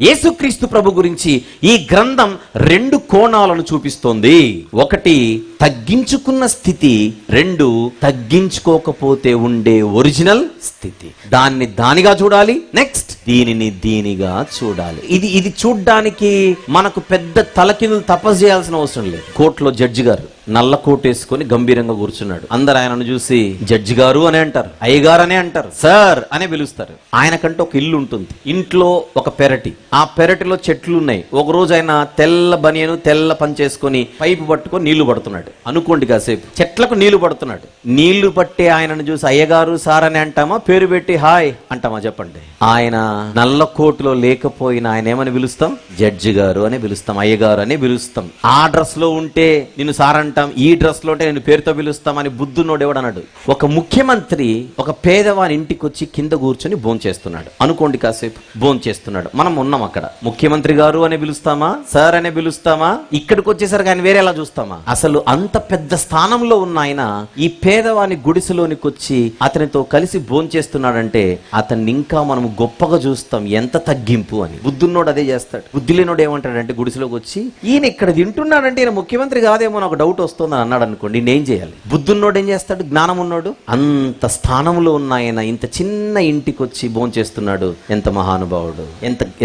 యేసుక్రీస్తు ప్రభు గురించి ఈ గ్రంథం రెండు కోణాలను చూపిస్తోంది. ఒకటి తగ్గించుకున్న స్థితి, రెండు తగ్గించుకోకపోతే ఉండే ఒరిజినల్ స్థితి. దాన్ని దానిగా చూడాలి, నెక్స్ట్ దీనిని దీనిగా చూడాలి. ఇది చూడ్డానికి మనకు పెద్ద తలకిందులు తపస్సు చేయాల్సిన అవసరం లేదు. కోర్టులో జడ్జి గారు నల్ల కోట్ వేసుకొని గంభీరంగా కూర్చున్నాడు. అందరు ఆయనను చూసి జడ్జి గారు అనే అంటారు, అయ్యగారు అనే అంటారు, సార్ అనే పిలుస్తారు. ఆయనకంటే ఒక ఇల్లు ఉంటుంది, ఇంట్లో ఒక పెరటి, ఆ పెరటిలో చెట్లు ఉన్నాయి. ఒక రోజు ఆయన తెల్ల బనియను తెల్ల పంచేసుకొని పైపు పట్టుకొని నీళ్లు పడుతున్నాడు అనుకోండి. కాసేపు చెట్లకు నీళ్లు పడుతున్నాడు. నీళ్లు పట్టే ఆయనను చూసి అయ్యగారు సార్ అని అంటామా, పేరు పెట్టి హాయ్ అంటామా చెప్పండి? ఆయన నల్ల కోటులో లేకపోయినా ఆయన ఏమని పిలుస్తాం? జడ్జి గారు అని పిలుస్తాం, అయ్యగారు అని పిలుస్తాం. ఆ డ్రెస్ లో ఉంటే నిన్ను సార్ అంటాం, ఈ డ్రెస్ లో ఉంటే నేను పేరుతో పిలుస్తామని బుద్ధునోడు ఎవడన్నాడు? ఒక ముఖ్యమంత్రి ఒక పేదవాని ఇంటికి వచ్చి కింద కూర్చొని భోంచేస్తున్నాడు అనుకోండి. కాసేపు భోంచేస్తున్నాడు, మనం ఉన్నాం అక్కడ. ముఖ్యమంత్రి గారు అని పిలుస్తామా, సార్ అనే పిలుస్తామా? ఇక్కడికి వచ్చేసరికి ఆయన వేరేలా చూస్తామా? అసలు అంత పెద్ద స్థానంలో ఉన్న ఆయన ఈ పేదవాని గుడిసెలోనికి వచ్చి అతనితో కలిసి భోంచేస్తున్నాడంటే అతన్ని ఇంకా మనం గొప్పగా చూస్తాం. ఎంత తగ్గింపు అని. బుద్ధున్నోడు అదే చేస్తాడు. బుద్ధి లేనోడు ఏమంటాడంటే గుడిసెలోకి వచ్చి ఈయన ఇక్కడ తింటున్నాడంటే ఈయన ముఖ్యమంత్రి కాదేమో నాకు డౌట్ వస్తుందని అన్నాడు అనుకోండి. నేనేం చేయాలి? బుద్ధున్నోడు ఏం చేస్తాడు? జ్ఞానం ఉన్నోడు అంత స్థానంలో ఉన్న ఆయన ఇంత చిన్న ఇంటికి వచ్చి భోంచేస్తున్నాడు. ఎంత మహానుభావుడు,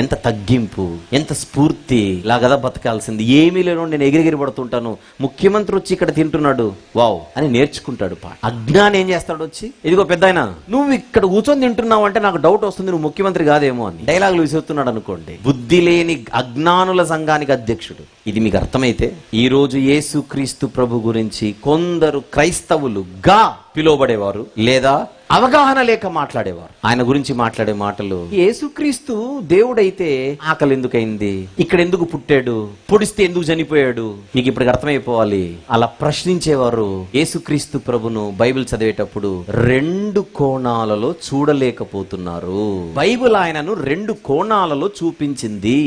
ఎంత తగ్గింపు, ఎంత స్ఫూర్తి. ఇలా కదా బతకాల్సింది. ఏమీ లేనోడు నేను ఎగిరిగిరి పడుతుంటాను, ముఖ్యమంత్రి వచ్చి ఇక్కడ తింటున్నాడు వావ్ అని నేర్చుకుంటాడు. అజ్ఞానం ఏం చేస్తాడు? వచ్చి ఇదిగో పెద్ద ఆయన, నువ్వు ఇక్కడ కూర్చొని తింటున్నావు అంటే నాకు డౌట్ వస్తుంది నువ్వు ముఖ్యమంత్రి కాదేమో అని డైలాగులు విసురుతున్నాడు అనుకోండి. బుద్ధి లేని అజ్ఞానుల సంఘానికి అధ్యక్షుడు. ఇది మీకు అర్థమైతే ఈ రోజు యేసుక్రీస్తు ప్రభు గురించి కొందరు క్రైస్తవులుగా పిలువబడేవారు లేదా అవగాహన లేక మాట్లాడేవారు. ఆయన గురించి మాట్లాడే మాటలు, యేసుక్రీస్తు దేవుడైతే ఆకలి ఎందుకైంది, ఇక్కడ ఎందుకు పుట్టాడు, పొడిస్తే ఎందుకు చనిపోయాడు, మీకు ఇప్పటికి అర్థమైపోవాలి. అలా ప్రశ్నించేవారు యేసుక్రీస్తు ప్రభును బైబిల్ చదివేటప్పుడు రెండు కోణాలలో చూడలేకపోతున్నారు. బైబిల్ ఆయనను రెండు కోణాలలో చూపించింది.